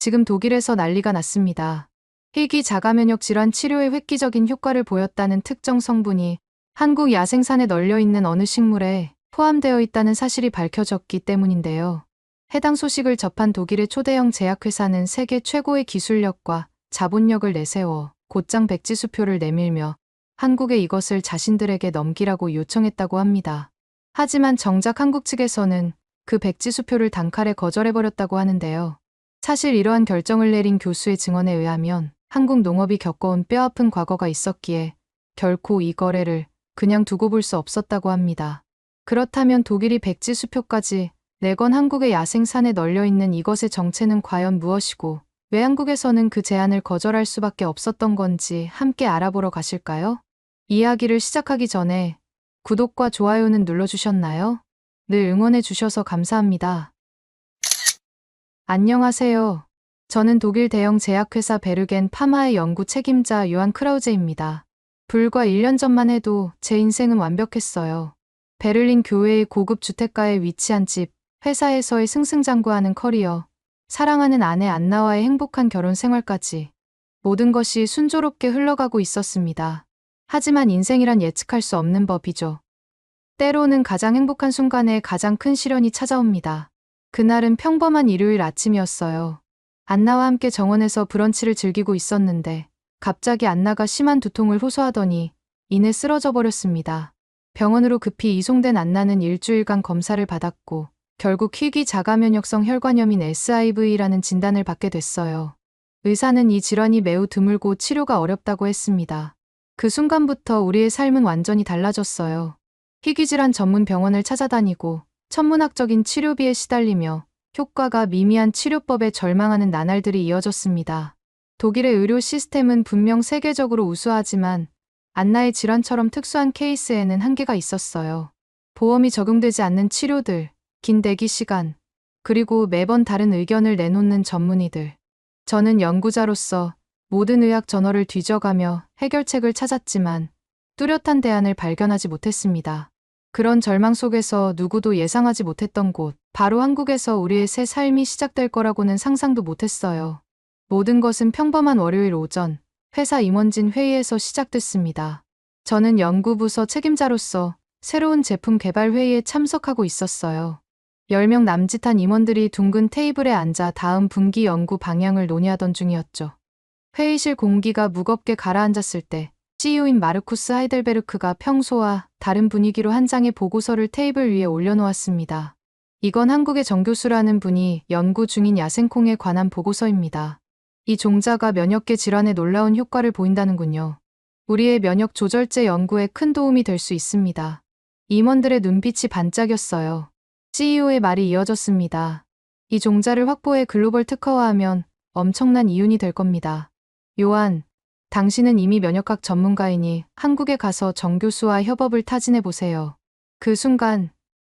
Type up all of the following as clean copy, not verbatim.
지금 독일에서 난리가 났습니다. 희귀 자가면역 질환 치료에 획기적인 효과를 보였다는 특정 성분이 한국 야생산에 널려있는 어느 식물에 포함되어 있다는 사실이 밝혀졌기 때문인데요. 해당 소식을 접한 독일의 초대형 제약회사는 세계 최고의 기술력과 자본력을 내세워 곧장 백지수표를 내밀며 한국에 이것을 자신들에게 넘기라고 요청했다고 합니다. 하지만 정작 한국 측에서는 그 백지수표를 단칼에 거절해버렸다고 하는데요. 사실 이러한 결정을 내린 교수의 증언에 의하면 한국 농업이 겪어온 뼈아픈 과거가 있었기에 결코 이 거래를 그냥 두고 볼 수 없었다고 합니다. 그렇다면 독일이 백지수표까지 내건 한국의 야생산에 널려있는 이것의 정체는 과연 무엇이고 왜 한국에서는 그 제안을 거절할 수밖에 없었던 건지 함께 알아보러 가실까요? 이야기를 시작하기 전에 구독과 좋아요는 눌러주셨나요? 늘 응원해주셔서 감사합니다. 안녕하세요. 저는 독일 대형 제약회사 베르겐 파마의 연구 책임자 요한 크라우제입니다. 불과 1년 전만 해도 제 인생은 완벽했어요. 베를린 교외의 고급 주택가에 위치한 집, 회사에서의 승승장구하는 커리어, 사랑하는 아내 안나와의 행복한 결혼 생활까지 모든 것이 순조롭게 흘러가고 있었습니다. 하지만 인생이란 예측할 수 없는 법이죠. 때로는 가장 행복한 순간에 가장 큰 시련이 찾아옵니다. 그날은 평범한 일요일 아침이었어요. 안나와 함께 정원에서 브런치를 즐기고 있었는데 갑자기 안나가 심한 두통을 호소하더니 이내 쓰러져 버렸습니다. 병원으로 급히 이송된 안나는 일주일간 검사를 받았고 결국 희귀 자가면역성 혈관염인 SIV라는 진단을 받게 됐어요. 의사는 이 질환이 매우 드물고 치료가 어렵다고 했습니다. 그 순간부터 우리의 삶은 완전히 달라졌어요. 희귀질환 전문 병원을 찾아다니고 천문학적인 치료비에 시달리며 효과가 미미한 치료법에 절망하는 나날들이 이어졌습니다. 독일의 의료 시스템은 분명 세계적으로 우수하지만 안나의 질환처럼 특수한 케이스에는 한계가 있었어요. 보험이 적용되지 않는 치료들, 긴 대기 시간, 그리고 매번 다른 의견을 내놓는 전문의들. 저는 연구자로서 모든 의학 저널을 뒤져가며 해결책을 찾았지만 뚜렷한 대안을 발견하지 못했습니다. 그런 절망 속에서 누구도 예상하지 못했던 곳, 바로 한국에서 우리의 새 삶이 시작될 거라고는 상상도 못했어요. 모든 것은 평범한 월요일 오전, 회사 임원진 회의에서 시작됐습니다. 저는 연구부서 책임자로서 새로운 제품 개발 회의에 참석하고 있었어요. 10명 남짓한 임원들이 둥근 테이블에 앉아 다음 분기 연구 방향을 논의하던 중이었죠. 회의실 공기가 무겁게 가라앉았을 때 CEO인 마르쿠스 하이델베르크가 평소와 다른 분위기로 한 장의 보고서를 테이블 위에 올려놓았습니다. 이건 한국의 정 교수라는 분이 연구 중인 야생콩에 관한 보고서입니다. 이 종자가 면역계 질환에 놀라운 효과를 보인다는군요. 우리의 면역 조절제 연구에 큰 도움이 될 수 있습니다. 임원들의 눈빛이 반짝였어요. CEO의 말이 이어졌습니다. 이 종자를 확보해 글로벌 특허화하면 엄청난 이윤이 될 겁니다. 요한, 당신은 이미 면역학 전문가이니 한국에 가서 정 교수와 협업을 타진해 보세요. 그 순간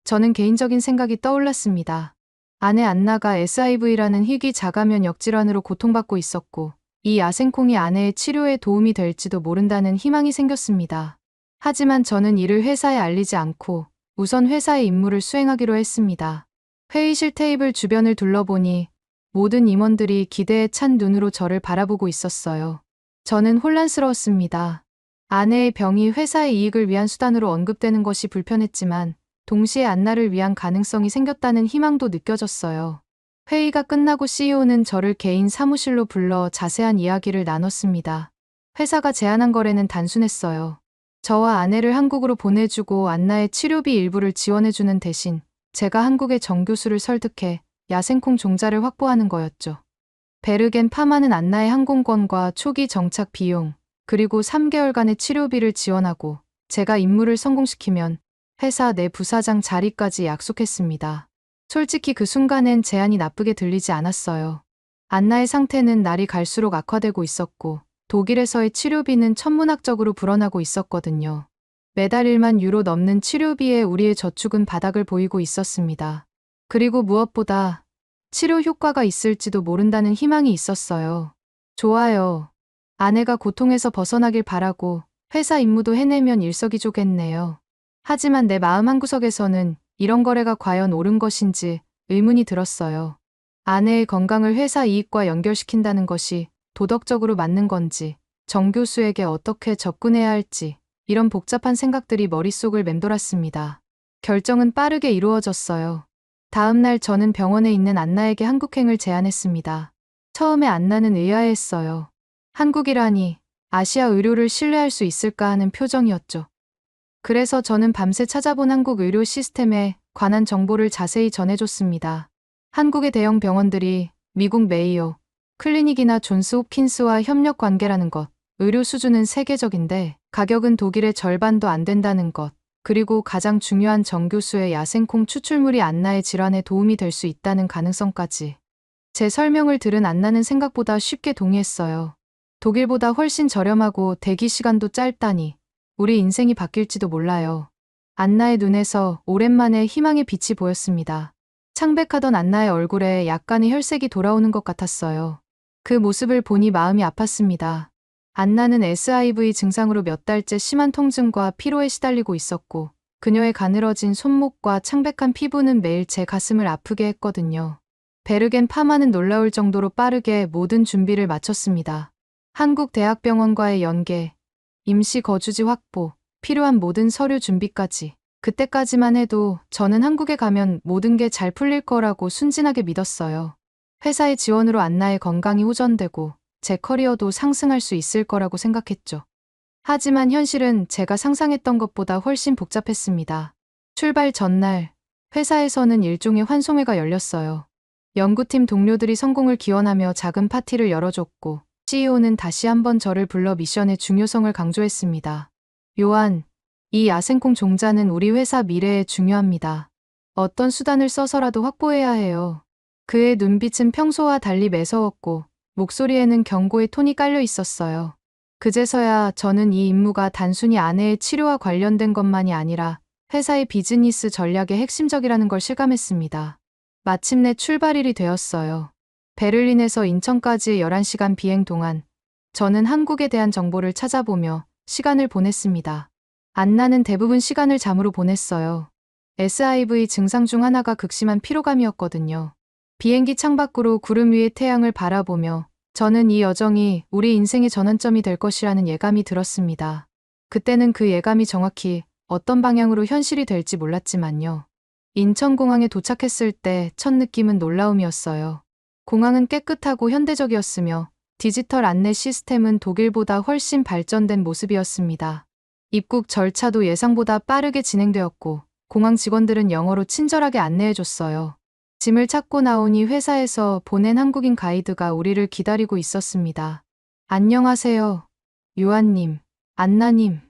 저는 개인적인 생각이 떠올랐습니다. 아내 안나가 SIV라는 희귀 자가면역 질환으로 고통받고 있었고 이 야생콩이 아내의 치료에 도움이 될지도 모른다는 희망이 생겼습니다. 하지만 저는 이를 회사에 알리지 않고 우선 회사의 임무를 수행하기로 했습니다. 회의실 테이블 주변을 둘러보니 모든 임원들이 기대에 찬 눈으로 저를 바라보고 있었어요. 저는 혼란스러웠습니다. 아내의 병이 회사의 이익을 위한 수단으로 언급되는 것이 불편했지만 동시에 안나를 위한 가능성이 생겼다는 희망도 느껴졌어요. 회의가 끝나고 CEO는 저를 개인 사무실로 불러 자세한 이야기를 나눴습니다. 회사가 제안한 거래는 단순했어요. 저와 아내를 한국으로 보내주고 안나의 치료비 일부를 지원해주는 대신 제가 한국의 정 교수를 설득해 야생콩 종자를 확보하는 거였죠. 베르겐 파마는 안나의 항공권과 초기 정착 비용, 그리고 3개월간의 치료비를 지원하고 제가 임무를 성공시키면 회사 내 부사장 자리까지 약속했습니다. 솔직히 그 순간엔 제안이 나쁘게 들리지 않았어요. 안나의 상태는 날이 갈수록 악화되고 있었고 독일에서의 치료비는 천문학적으로 불어나고 있었거든요. 매달 1만 유로 넘는 치료비에 우리의 저축은 바닥을 보이고 있었습니다. 그리고 무엇보다 치료 효과가 있을지도 모른다는 희망이 있었어요. 좋아요. 아내가 고통에서 벗어나길 바라고 회사 임무도 해내면 일석이조겠네요. 하지만 내 마음 한구석에서는 이런 거래가 과연 옳은 것인지 의문이 들었어요. 아내의 건강을 회사 이익과 연결시킨다는 것이 도덕적으로 맞는 건지, 정 교수에게 어떻게 접근해야 할지, 이런 복잡한 생각들이 머릿속을 맴돌았습니다. 결정은 빠르게 이루어졌어요. 다음 날 저는 병원에 있는 안나에게 한국행을 제안했습니다. 처음에 안나는 의아해했어요. 한국이라니, 아시아 의료를 신뢰할 수 있을까 하는 표정이었죠. 그래서 저는 밤새 찾아본 한국 의료 시스템에 관한 정보를 자세히 전해줬습니다. 한국의 대형 병원들이 미국 메이오, 클리닉이나 존스 홉킨스와 협력 관계라는 것, 의료 수준은 세계적인데 가격은 독일의 절반도 안 된다는 것, 그리고 가장 중요한 정 교수의 야생콩 추출물이 안나의 질환에 도움이 될 수 있다는 가능성까지. 제 설명을 들은 안나는 생각보다 쉽게 동의했어요. 독일보다 훨씬 저렴하고 대기 시간도 짧다니 우리 인생이 바뀔지도 몰라요. 안나의 눈에서 오랜만에 희망의 빛이 보였습니다. 창백하던 안나의 얼굴에 약간의 혈색이 돌아오는 것 같았어요. 그 모습을 보니 마음이 아팠습니다. 안나는 SIV 증상으로 몇 달째 심한 통증과 피로에 시달리고 있었고 그녀의 가늘어진 손목과 창백한 피부는 매일 제 가슴을 아프게 했거든요. 베르겐 파마는 놀라울 정도로 빠르게 모든 준비를 마쳤습니다. 한국대학병원과의 연계, 임시 거주지 확보, 필요한 모든 서류 준비까지. 그때까지만 해도 저는 한국에 가면 모든 게 잘 풀릴 거라고 순진하게 믿었어요. 회사의 지원으로 안나의 건강이 호전되고 제 커리어도 상승할 수 있을 거라고 생각했죠. 하지만 현실은 제가 상상했던 것보다 훨씬 복잡했습니다. 출발 전날, 회사에서는 일종의 환송회가 열렸어요. 연구팀 동료들이 성공을 기원하며 작은 파티를 열어줬고 CEO는 다시 한번 저를 불러 미션의 중요성을 강조했습니다. 요한, 이 야생콩 종자는 우리 회사 미래에 중요합니다. 어떤 수단을 써서라도 확보해야 해요. 그의 눈빛은 평소와 달리 매서웠고 목소리에는 경고의 톤이 깔려 있었어요. 그제서야 저는 이 임무가 단순히 아내의 치료와 관련된 것만이 아니라 회사의 비즈니스 전략의 핵심적이라는 걸 실감했습니다. 마침내 출발일이 되었어요. 베를린에서 인천까지의 11시간 비행 동안 저는 한국에 대한 정보를 찾아보며 시간을 보냈습니다. 안나는 대부분 시간을 잠으로 보냈어요. SIV 증상 중 하나가 극심한 피로감이었거든요. 비행기 창밖으로 구름 위의 태양을 바라보며 저는 이 여정이 우리 인생의 전환점이 될 것이라는 예감이 들었습니다. 그때는 그 예감이 정확히 어떤 방향으로 현실이 될지 몰랐지만요. 인천공항에 도착했을 때 첫 느낌은 놀라움이었어요. 공항은 깨끗하고 현대적이었으며 디지털 안내 시스템은 독일보다 훨씬 발전된 모습이었습니다. 입국 절차도 예상보다 빠르게 진행되었고 공항 직원들은 영어로 친절하게 안내해줬어요. 짐을 찾고 나오니 회사에서 보낸 한국인 가이드가 우리를 기다리고 있었습니다. 안녕하세요. 요한님, 안나님.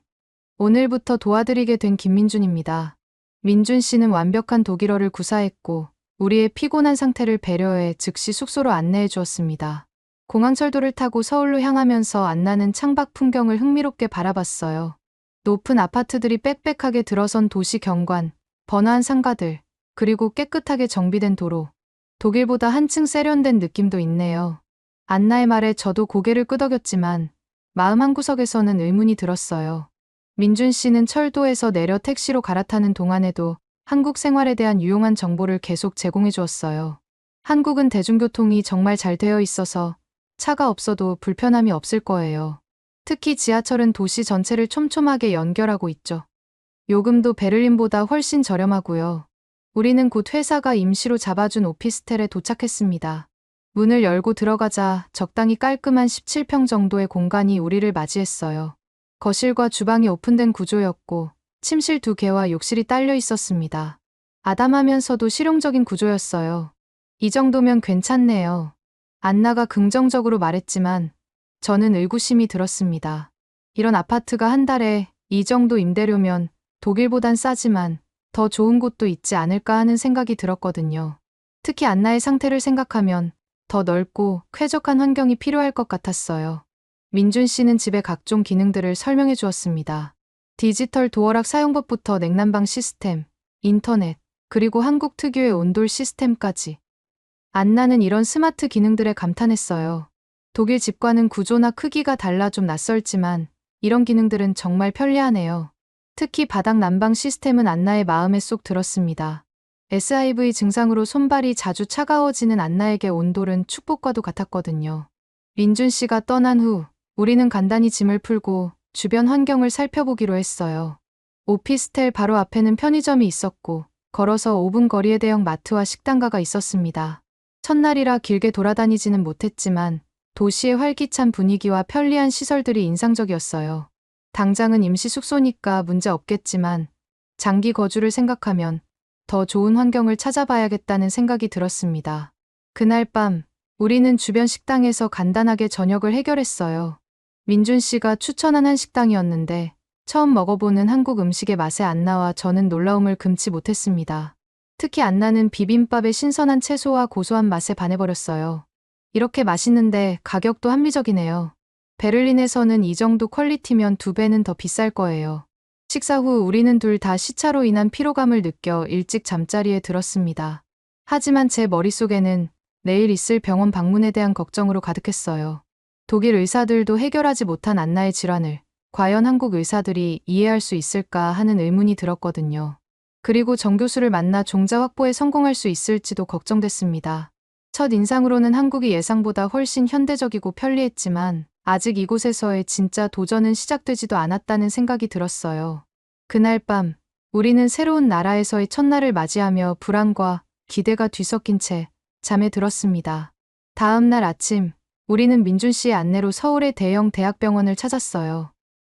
오늘부터 도와드리게 된 김민준입니다. 민준 씨는 완벽한 독일어를 구사했고 우리의 피곤한 상태를 배려해 즉시 숙소로 안내해 주었습니다. 공항철도를 타고 서울로 향하면서 안나는 창밖 풍경을 흥미롭게 바라봤어요. 높은 아파트들이 빽빽하게 들어선 도시 경관, 번화한 상가들, 그리고 깨끗하게 정비된 도로. 독일보다 한층 세련된 느낌도 있네요. 안나의 말에 저도 고개를 끄덕였지만 마음 한구석에서는 의문이 들었어요. 민준 씨는 철도에서 내려 택시로 갈아타는 동안에도 한국 생활에 대한 유용한 정보를 계속 제공해 주었어요. 한국은 대중교통이 정말 잘 되어 있어서 차가 없어도 불편함이 없을 거예요. 특히 지하철은 도시 전체를 촘촘하게 연결하고 있죠. 요금도 베를린보다 훨씬 저렴하고요. 우리는 곧 회사가 임시로 잡아준 오피스텔에 도착했습니다. 문을 열고 들어가자 적당히 깔끔한 17평 정도의 공간이 우리를 맞이했어요. 거실과 주방이 오픈된 구조였고 침실 2개와 욕실이 딸려 있었습니다. 아담하면서도 실용적인 구조였어요. 이 정도면 괜찮네요. 안나가 긍정적으로 말했지만 저는 의구심이 들었습니다. 이런 아파트가 한 달에 이 정도 임대료면 독일보단 싸지만 더 좋은 곳도 있지 않을까 하는 생각이 들었거든요. 특히 안나의 상태를 생각하면 더 넓고 쾌적한 환경이 필요할 것 같았어요. 민준 씨는 집의 각종 기능들을 설명해 주었습니다. 디지털 도어락 사용법부터 냉난방 시스템, 인터넷, 그리고 한국 특유의 온돌 시스템까지. 안나는 이런 스마트 기능들에 감탄했어요. 독일 집과는 구조나 크기가 달라 좀 낯설지만 이런 기능들은 정말 편리하네요. 특히 바닥 난방 시스템은 안나의 마음에 쏙 들었습니다. SIV 증상으로 손발이 자주 차가워지는 안나에게 온돌은 축복과도 같았거든요. 민준 씨가 떠난 후 우리는 간단히 짐을 풀고 주변 환경을 살펴보기로 했어요. 오피스텔 바로 앞에는 편의점이 있었고 걸어서 5분 거리에 대형 마트와 식당가가 있었습니다. 첫날이라 길게 돌아다니지는 못했지만 도시의 활기찬 분위기와 편리한 시설들이 인상적이었어요. 당장은 임시 숙소니까 문제 없겠지만 장기 거주를 생각하면 더 좋은 환경을 찾아봐야겠다는 생각이 들었습니다. 그날 밤 우리는 주변 식당에서 간단하게 저녁을 해결했어요. 민준 씨가 추천한 한 식당이었는데 처음 먹어보는 한국 음식의 맛에 안나와 저는 놀라움을 금치 못했습니다. 특히 안나는 비빔밥의 신선한 채소와 고소한 맛에 반해버렸어요. 이렇게 맛있는데 가격도 합리적이네요. 베를린에서는 이 정도 퀄리티면 2배는 더 비쌀 거예요. 식사 후 우리는 둘 다 시차로 인한 피로감을 느껴 일찍 잠자리에 들었습니다. 하지만 제 머릿속에는 내일 있을 병원 방문에 대한 걱정으로 가득했어요. 독일 의사들도 해결하지 못한 안나의 질환을 과연 한국 의사들이 이해할 수 있을까 하는 의문이 들었거든요. 그리고 정 교수를 만나 종자 확보에 성공할 수 있을지도 걱정됐습니다. 첫 인상으로는 한국이 예상보다 훨씬 현대적이고 편리했지만 아직 이곳에서의 진짜 도전은 시작되지도 않았다는 생각이 들었어요. 그날 밤 우리는 새로운 나라에서의 첫날을 맞이하며 불안과 기대가 뒤섞인 채 잠에 들었습니다. 다음 날 아침 우리는 민준 씨의 안내로 서울의 대형 대학병원을 찾았어요.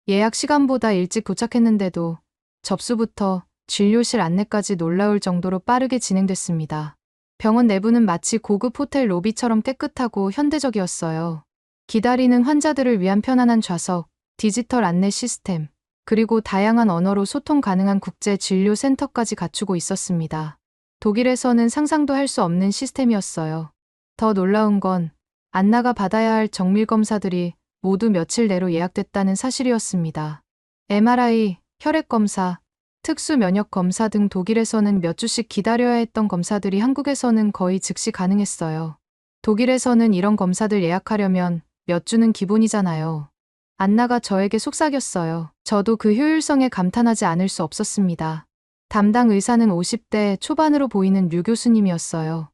예약 시간보다 일찍 도착했는데도 접수부터 진료실 안내까지 놀라울 정도로 빠르게 진행됐습니다. 병원 내부는 마치 고급 호텔 로비처럼 깨끗하고 현대적이었어요. 기다리는 환자들을 위한 편안한 좌석, 디지털 안내 시스템, 그리고 다양한 언어로 소통 가능한 국제 진료 센터까지 갖추고 있었습니다. 독일에서는 상상도 할 수 없는 시스템이었어요. 더 놀라운 건 안나가 받아야 할 정밀 검사들이 모두 며칠 내로 예약됐다는 사실이었습니다. MRI, 혈액 검사, 특수 면역 검사 등 독일에서는 몇 주씩 기다려야 했던 검사들이 한국에서는 거의 즉시 가능했어요. 독일에서는 이런 검사들 예약하려면 몇 주는 기본이잖아요. 안나가 저에게 속삭였어요. 저도 그 효율성에 감탄하지 않을 수 없었습니다. 담당 의사는 50대 초반으로 보이는 류 교수님이었어요.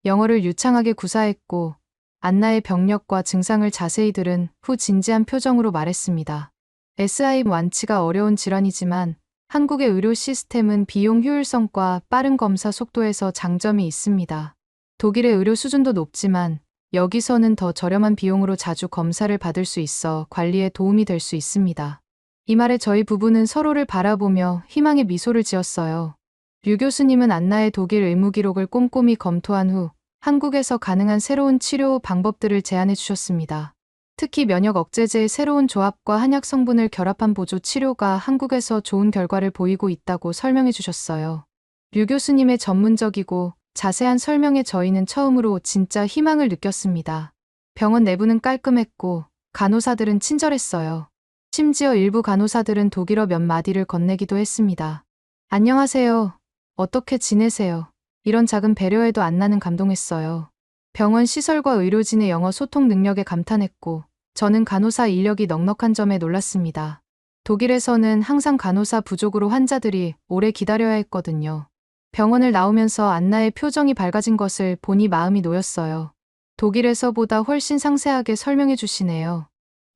영어를 유창하게 구사했고 안나의 병력과 증상을 자세히 들은 후 진지한 표정으로 말했습니다. SIV 완치가 어려운 질환이지만 한국의 의료 시스템은 비용 효율성과 빠른 검사 속도에서 장점이 있습니다. 독일의 의료 수준도 높지만 여기서는 더 저렴한 비용으로 자주 검사를 받을 수 있어 관리에 도움이 될 수 있습니다. 이 말에 저희 부부는 서로를 바라보며 희망의 미소를 지었어요. 류 교수님은 안나의 독일 의무 기록을 꼼꼼히 검토한 후 한국에서 가능한 새로운 치료 방법들을 제안해 주셨습니다. 특히 면역 억제제의 새로운 조합과 한약 성분을 결합한 보조 치료가 한국에서 좋은 결과를 보이고 있다고 설명해 주셨어요. 류 교수님의 전문적이고 자세한 설명에 저희는 처음으로 진짜 희망을 느꼈습니다. 병원 내부는 깔끔했고 간호사들은 친절했어요. 심지어 일부 간호사들은 독일어 몇 마디를 건네기도 했습니다. 안녕하세요. 어떻게 지내세요? 이런 작은 배려에도 안나는 감동했어요. 병원 시설과 의료진의 영어 소통 능력에 감탄했고 저는 간호사 인력이 넉넉한 점에 놀랐습니다. 독일에서는 항상 간호사 부족으로 환자들이 오래 기다려야 했거든요. 병원을 나오면서 안나의 표정이 밝아진 것을 보니 마음이 놓였어요. 독일에서보다 훨씬 상세하게 설명해 주시네요.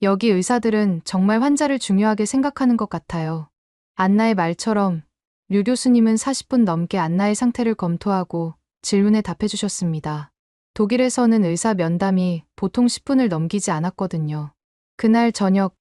여기 의사들은 정말 환자를 중요하게 생각하는 것 같아요. 안나의 말처럼 류 교수님은 40분 넘게 안나의 상태를 검토하고 질문에 답해 주셨습니다. 독일에서는 의사 면담이 보통 10분을 넘기지 않았거든요. 그날 저녁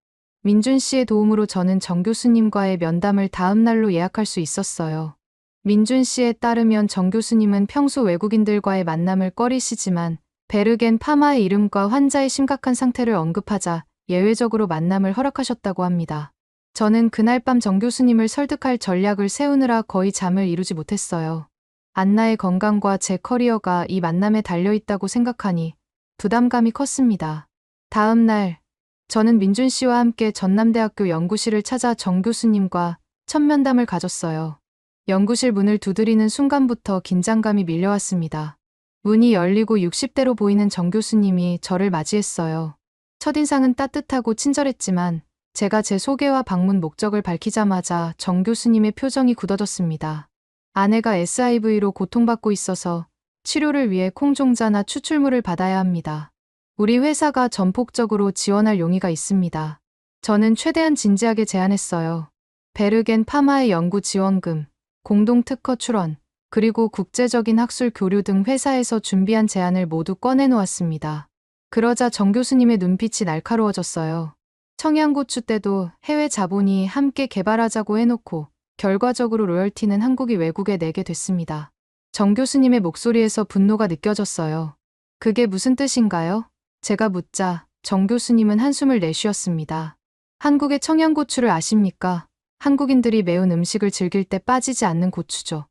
민준 씨의 도움으로 저는 정 교수님과의 면담을 다음 날로 예약할 수 있었어요. 민준 씨에 따르면 정 교수님은 평소 외국인들과의 만남을 꺼리시지만 베르겐 파마의 이름과 환자의 심각한 상태를 언급하자 예외적으로 만남을 허락하셨다고 합니다. 저는 그날 밤 정 교수님을 설득할 전략을 세우느라 거의 잠을 이루지 못했어요. 안나의 건강과 제 커리어가 이 만남에 달려있다고 생각하니 부담감이 컸습니다. 다음 날 저는 민준 씨와 함께 전남대학교 연구실을 찾아 정 교수님과 첫 면담을 가졌어요. 연구실 문을 두드리는 순간부터 긴장감이 밀려왔습니다. 문이 열리고 60대로 보이는 정 교수님이 저를 맞이했어요. 첫인상은 따뜻하고 친절했지만 제가 제 소개와 방문 목적을 밝히자마자 정 교수님의 표정이 굳어졌습니다. 아내가 SIV로 고통받고 있어서 치료를 위해 콩종자나 추출물을 받아야 합니다. 우리 회사가 전폭적으로 지원할 용의가 있습니다. 저는 최대한 진지하게 제안했어요. 베르겐 파마의 연구 지원금, 공동 특허 출원, 그리고 국제적인 학술 교류 등 회사에서 준비한 제안을 모두 꺼내놓았습니다. 그러자 정 교수님의 눈빛이 날카로워졌어요. 청양고추 때도 해외 자본이 함께 개발하자고 해놓고 결과적으로 로열티는 한국이 외국에 내게 됐습니다. 정 교수님의 목소리에서 분노가 느껴졌어요. 그게 무슨 뜻인가요? 제가 묻자 정 교수님은 한숨을 내쉬었습니다. 한국의 청양고추를 아십니까? 한국인들이 매운 음식을 즐길 때 빠지지 않는 고추죠.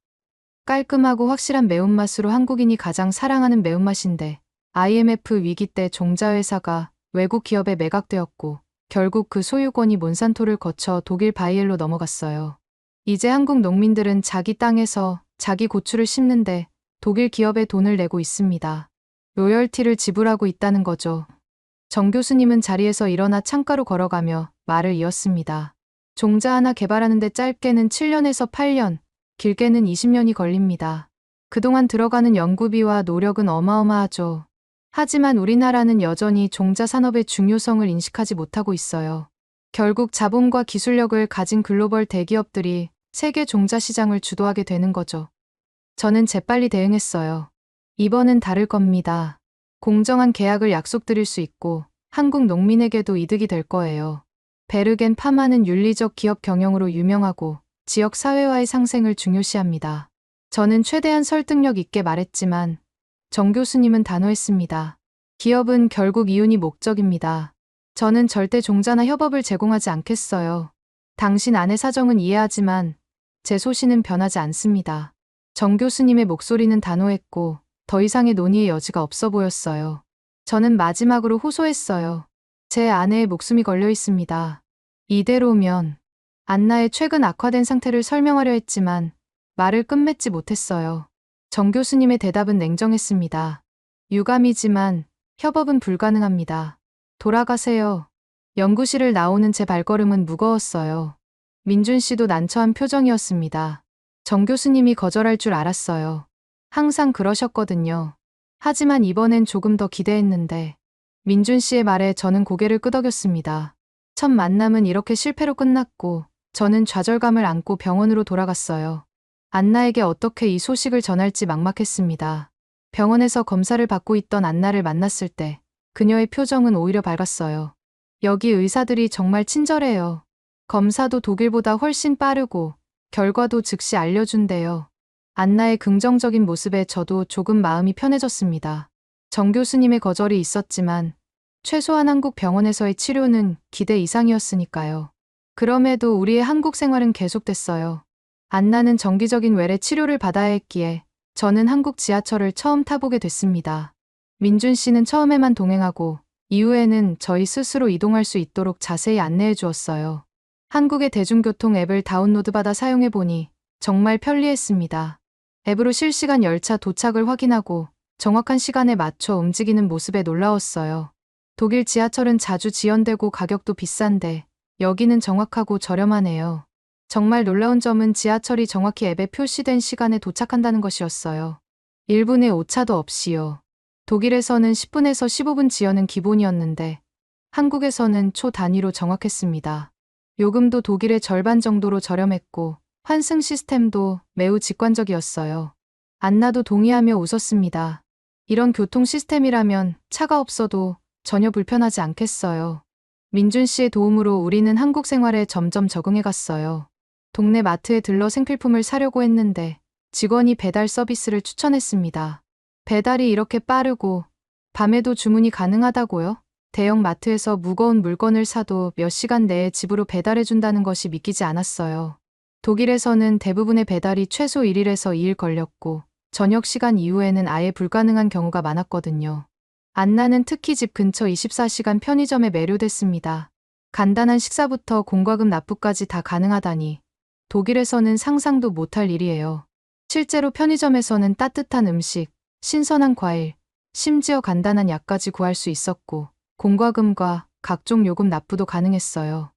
깔끔하고 확실한 매운맛으로 한국인이 가장 사랑하는 매운맛인데 IMF 위기 때 종자회사가 외국 기업에 매각되었고 결국 그 소유권이 몬산토를 거쳐 독일 바이엘로 넘어갔어요. 이제 한국 농민들은 자기 땅에서 자기 고추를 심는데 독일 기업에 돈을 내고 있습니다. 로열티를 지불하고 있다는 거죠. 정 교수님은 자리에서 일어나 창가로 걸어가며 말을 이었습니다. 종자 하나 개발하는데 짧게는 7년에서 8년, 길게는 20년이 걸립니다. 그동안 들어가는 연구비와 노력은 어마어마하죠. 하지만 우리나라는 여전히 종자 산업의 중요성을 인식하지 못하고 있어요. 결국 자본과 기술력을 가진 글로벌 대기업들이 세계 종자 시장을 주도하게 되는 거죠. 저는 재빨리 대응했어요. 이번은 다를 겁니다. 공정한 계약을 약속드릴 수 있고 한국 농민에게도 이득이 될 거예요. 베르겐 파마는 윤리적 기업 경영으로 유명하고 지역 사회와의 상생을 중요시합니다. 저는 최대한 설득력 있게 말했지만 정 교수님은 단호했습니다. 기업은 결국 이윤이 목적입니다. 저는 절대 종자나 협업을 제공하지 않겠어요. 당신 아내 사정은 이해하지만 제 소신은 변하지 않습니다. 정 교수님의 목소리는 단호했고 더 이상의 논의의 여지가 없어 보였어요. 저는 마지막으로 호소했어요. 제 아내의 목숨이 걸려 있습니다. 이대로면 안나의 최근 악화된 상태를 설명하려 했지만 말을 끝맺지 못했어요. 정 교수님의 대답은 냉정했습니다. 유감이지만 협업은 불가능합니다. 돌아가세요. 연구실을 나오는 제 발걸음은 무거웠어요. 민준 씨도 난처한 표정이었습니다. 정 교수님이 거절할 줄 알았어요. 항상 그러셨거든요. 하지만 이번엔 조금 더 기대했는데 민준 씨의 말에 저는 고개를 끄덕였습니다. 첫 만남은 이렇게 실패로 끝났고 저는 좌절감을 안고 병원으로 돌아갔어요. 안나에게 어떻게 이 소식을 전할지 막막했습니다. 병원에서 검사를 받고 있던 안나를 만났을 때 그녀의 표정은 오히려 밝았어요. 여기 의사들이 정말 친절해요. 검사도 독일보다 훨씬 빠르고 결과도 즉시 알려준대요. 안나의 긍정적인 모습에 저도 조금 마음이 편해졌습니다. 정 교수님의 거절이 있었지만 최소한 한국 병원에서의 치료는 기대 이상이었으니까요. 그럼에도 우리의 한국 생활은 계속됐어요. 안나는 정기적인 외래 치료를 받아야 했기에 저는 한국 지하철을 처음 타보게 됐습니다. 민준 씨는 처음에만 동행하고 이후에는 저희 스스로 이동할 수 있도록 자세히 안내해 주었어요. 한국의 대중교통 앱을 다운로드받아 사용해보니 정말 편리했습니다. 앱으로 실시간 열차 도착을 확인하고 정확한 시간에 맞춰 움직이는 모습에 놀라웠어요. 독일 지하철은 자주 지연되고 가격도 비싼데 여기는 정확하고 저렴하네요. 정말 놀라운 점은 지하철이 정확히 앱에 표시된 시간에 도착한다는 것이었어요. 1분의 오차도 없이요. 독일에서는 10분에서 15분 지연은 기본이었는데 한국에서는 초 단위로 정확했습니다. 요금도 독일의 절반 정도로 저렴했고 환승 시스템도 매우 직관적이었어요. 안나도 동의하며 웃었습니다. 이런 교통 시스템이라면 차가 없어도 전혀 불편하지 않겠어요. 민준 씨의 도움으로 우리는 한국 생활에 점점 적응해갔어요. 동네 마트에 들러 생필품을 사려고 했는데 직원이 배달 서비스를 추천했습니다. 배달이 이렇게 빠르고 밤에도 주문이 가능하다고요? 대형 마트에서 무거운 물건을 사도 몇 시간 내에 집으로 배달해준다는 것이 믿기지 않았어요. 독일에서는 대부분의 배달이 최소 1일에서 2일 걸렸고 저녁 시간 이후에는 아예 불가능한 경우가 많았거든요. 안나는 특히 집 근처 24시간 편의점에 매료됐습니다. 간단한 식사부터 공과금 납부까지 다 가능하다니 독일에서는 상상도 못할 일이에요. 실제로 편의점에서는 따뜻한 음식, 신선한 과일, 심지어 간단한 약까지 구할 수 있었고 공과금과 각종 요금 납부도 가능했어요.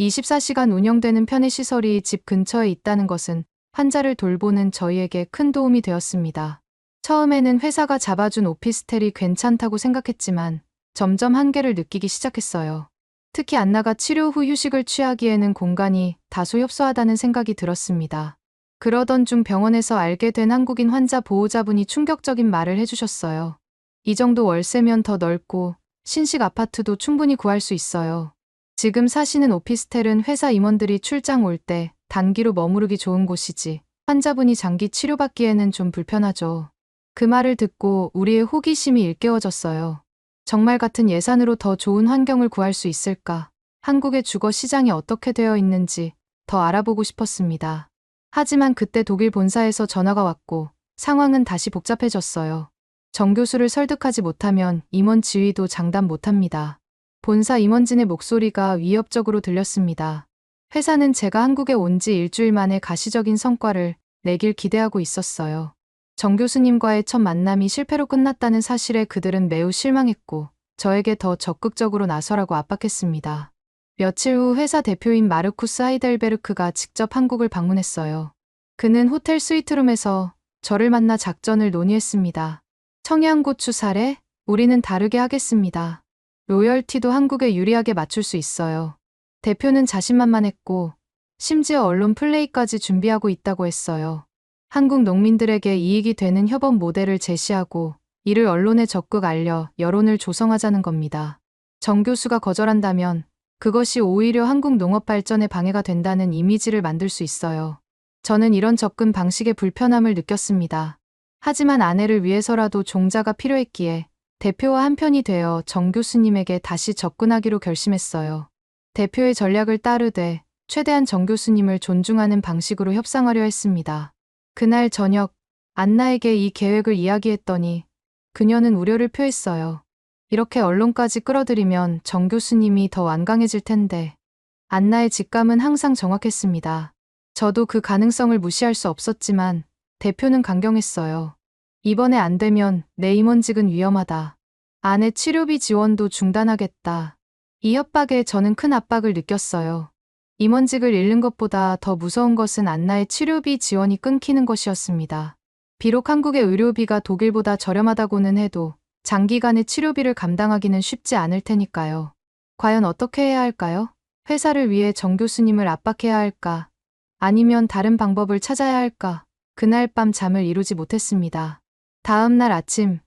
24시간 운영되는 편의시설이 집 근처에 있다는 것은 환자를 돌보는 저희에게 큰 도움이 되었습니다. 처음에는 회사가 잡아준 오피스텔이 괜찮다고 생각했지만 점점 한계를 느끼기 시작했어요. 특히 안나가 치료 후 휴식을 취하기에는 공간이 다소 협소하다는 생각이 들었습니다. 그러던 중 병원에서 알게 된 한국인 환자 보호자분이 충격적인 말을 해주셨어요. 이 정도 월세면 더 넓고 신식 아파트도 충분히 구할 수 있어요. 지금 사시는 오피스텔은 회사 임원들이 출장 올 때 단기로 머무르기 좋은 곳이지 환자분이 장기 치료받기에는 좀 불편하죠. 그 말을 듣고 우리의 호기심이 일깨워졌어요. 정말 같은 예산으로 더 좋은 환경을 구할 수 있을까? 한국의 주거 시장이 어떻게 되어 있는지 더 알아보고 싶었습니다. 하지만 그때 독일 본사에서 전화가 왔고 상황은 다시 복잡해졌어요. 정 교수를 설득하지 못하면 임원 지위도 장담 못합니다. 본사 임원진의 목소리가 위협적으로 들렸습니다. 회사는 제가 한국에 온 지 일주일 만에 가시적인 성과를 내길 기대하고 있었어요. 정 교수님과의 첫 만남이 실패로 끝났다는 사실에 그들은 매우 실망했고 저에게 더 적극적으로 나서라고 압박했습니다. 며칠 후 회사 대표인 마르쿠스 하이델베르크가 직접 한국을 방문했어요. 그는 호텔 스위트룸에서 저를 만나 작전을 논의했습니다. 청양고추 사례? 우리는 다르게 하겠습니다. 로열티도 한국에 유리하게 맞출 수 있어요. 대표는 자신만만했고 심지어 언론 플레이까지 준비하고 있다고 했어요. 한국 농민들에게 이익이 되는 협업 모델을 제시하고 이를 언론에 적극 알려 여론을 조성하자는 겁니다. 정 교수가 거절한다면 그것이 오히려 한국 농업 발전에 방해가 된다는 이미지를 만들 수 있어요. 저는 이런 접근 방식에 불편함을 느꼈습니다. 하지만 아내를 위해서라도 종자가 필요했기에 대표와 한편이 되어 정 교수님에게 다시 접근하기로 결심했어요. 대표의 전략을 따르되 최대한 정 교수님을 존중하는 방식으로 협상하려 했습니다. 그날 저녁 안나에게 이 계획을 이야기했더니 그녀는 우려를 표했어요. 이렇게 언론까지 끌어들이면 정 교수님이 더 완강해질 텐데. 안나의 직감은 항상 정확했습니다. 저도 그 가능성을 무시할 수 없었지만 대표는 강경했어요. 이번에 안 되면 내 임원직은 위험하다. 아내 치료비 지원도 중단하겠다. 이 협박에 저는 큰 압박을 느꼈어요. 임원직을 잃는 것보다 더 무서운 것은 안나의 치료비 지원이 끊기는 것이었습니다. 비록 한국의 의료비가 독일보다 저렴하다고는 해도 장기간의 치료비를 감당하기는 쉽지 않을 테니까요. 과연 어떻게 해야 할까요? 회사를 위해 정 교수님을 압박해야 할까? 아니면 다른 방법을 찾아야 할까? 그날 밤 잠을 이루지 못했습니다. 다음 날 아침,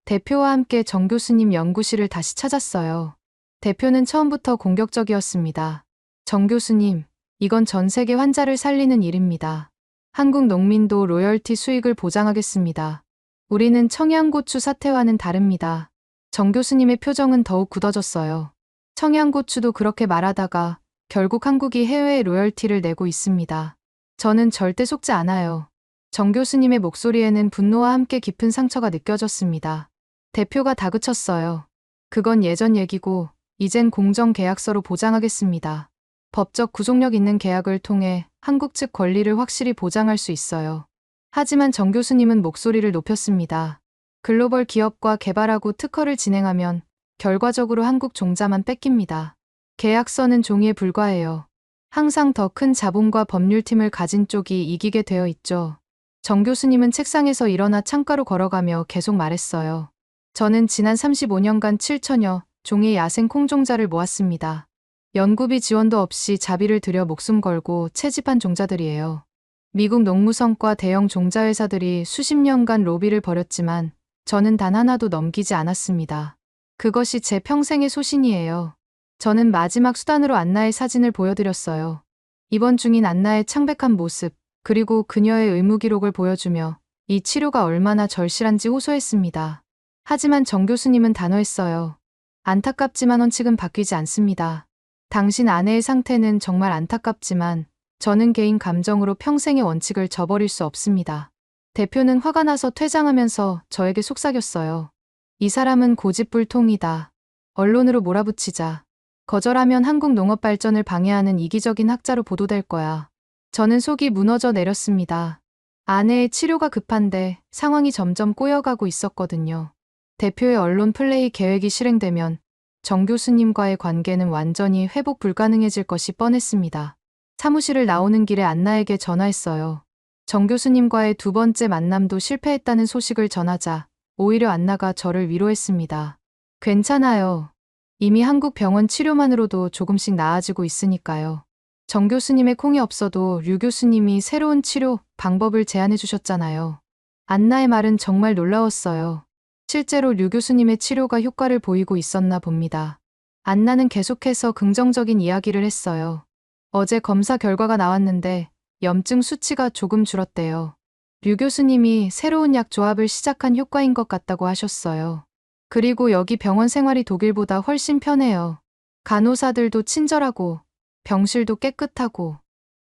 대표와 함께 정 교수님 연구실을 다시 찾았어요. 대표는 처음부터 공격적이었습니다. 정 교수님, 이건 전 세계 환자를 살리는 일입니다. 한국 농민도 로열티 수익을 보장하겠습니다. 우리는 청양고추 사태와는 다릅니다. 정 교수님의 표정은 더욱 굳어졌어요. 청양고추도 그렇게 말하다가 결국 한국이 해외에 로열티를 내고 있습니다. 저는 절대 속지 않아요. 정 교수님의 목소리에는 분노와 함께 깊은 상처가 느껴졌습니다. 대표가 다그쳤어요. 그건 예전 얘기고 이젠 공정계약서로 보장하겠습니다. 법적 구속력 있는 계약을 통해 한국 측 권리를 확실히 보장할 수 있어요. 하지만 정 교수님은 목소리를 높였습니다. 글로벌 기업과 개발하고 특허를 진행하면 결과적으로 한국 종자만 뺏깁니다. 계약서는 종이에 불과해요. 항상 더 큰 자본과 법률팀을 가진 쪽이 이기게 되어 있죠. 정 교수님은 책상에서 일어나 창가로 걸어가며 계속 말했어요. 저는 지난 35년간 7천여 종의 야생 콩종자를 모았습니다. 연구비 지원도 없이 자비를 들여 목숨 걸고 채집한 종자들이에요. 미국 농무성과 대형 종자회사들이 수십 년간 로비를 벌였지만 저는 단 하나도 넘기지 않았습니다. 그것이 제 평생의 소신이에요. 저는 마지막 수단으로 안나의 사진을 보여드렸어요. 입원 중인 안나의 창백한 모습, 그리고 그녀의 의무 기록을 보여주며 이 치료가 얼마나 절실한지 호소했습니다. 하지만 정 교수님은 단호했어요. 안타깝지만 원칙은 바뀌지 않습니다. 당신 아내의 상태는 정말 안타깝지만 저는 개인 감정으로 평생의 원칙을 저버릴 수 없습니다. 대표는 화가 나서 퇴장하면서 저에게 속삭였어요. 이 사람은 고집불통이다. 언론으로 몰아붙이자. 거절하면 한국 농업 발전을 방해하는 이기적인 학자로 보도될 거야. 저는 속이 무너져 내렸습니다. 아내의 치료가 급한데 상황이 점점 꼬여가고 있었거든요. 대표의 언론 플레이 계획이 실행되면 정 교수님과의 관계는 완전히 회복 불가능해질 것이 뻔했습니다. 사무실을 나오는 길에 안나에게 전화했어요. 정 교수님과의 두 번째 만남도 실패했다는 소식을 전하자 오히려 안나가 저를 위로했습니다. 괜찮아요. 이미 한국 병원 치료만으로도 조금씩 나아지고 있으니까요. 정 교수님의 콩이 없어도 류 교수님이 새로운 치료 방법을 제안해 주셨잖아요. 안나의 말은 정말 놀라웠어요. 실제로 류 교수님의 치료가 효과를 보이고 있었나 봅니다. 안나는 계속해서 긍정적인 이야기를 했어요. 어제 검사 결과가 나왔는데 염증 수치가 조금 줄었대요. 류 교수님이 새로운 약 조합을 시작한 효과인 것 같다고 하셨어요. 그리고 여기 병원 생활이 독일보다 훨씬 편해요. 간호사들도 친절하고 병실도 깨끗하고.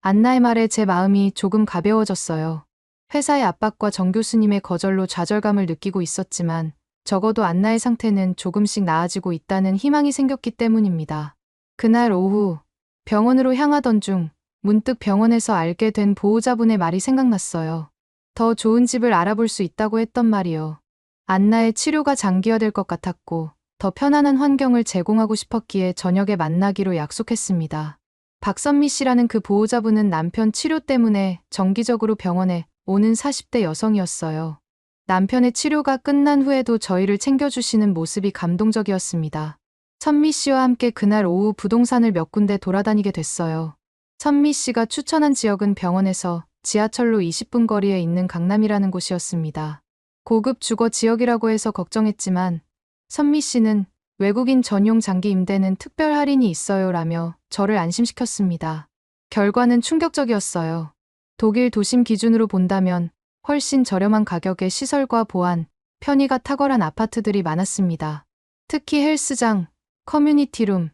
안나의 말에 제 마음이 조금 가벼워졌어요. 회사의 압박과 정 교수님의 거절로 좌절감을 느끼고 있었지만 적어도 안나의 상태는 조금씩 나아지고 있다는 희망이 생겼기 때문입니다. 그날 오후 병원으로 향하던 중 문득 병원에서 알게 된 보호자분의 말이 생각났어요. 더 좋은 집을 알아볼 수 있다고 했던 말이요. 안나의 치료가 장기화될 것 같았고 더 편안한 환경을 제공하고 싶었기에 저녁에 만나기로 약속했습니다. 박선미 씨라는 그 보호자분은 남편 치료 때문에 정기적으로 병원에 오는 40대 여성이었어요. 남편의 치료가 끝난 후에도 저희를 챙겨주시는 모습이 감동적이었습니다. 선미 씨와 함께 그날 오후 부동산을 몇 군데 돌아다니게 됐어요. 선미 씨가 추천한 지역은 병원에서 지하철로 20분 거리에 있는 강남이라는 곳이었습니다. 고급 주거 지역이라고 해서 걱정했지만 선미 씨는 외국인 전용 장기 임대는 특별 할인이 있어요 라며 저를 안심시켰습니다. 결과는 충격적이었어요. 독일 도심 기준으로 본다면 훨씬 저렴한 가격의 시설과 보안, 편의가 탁월한 아파트들이 많았습니다. 특히 헬스장, 커뮤니티룸,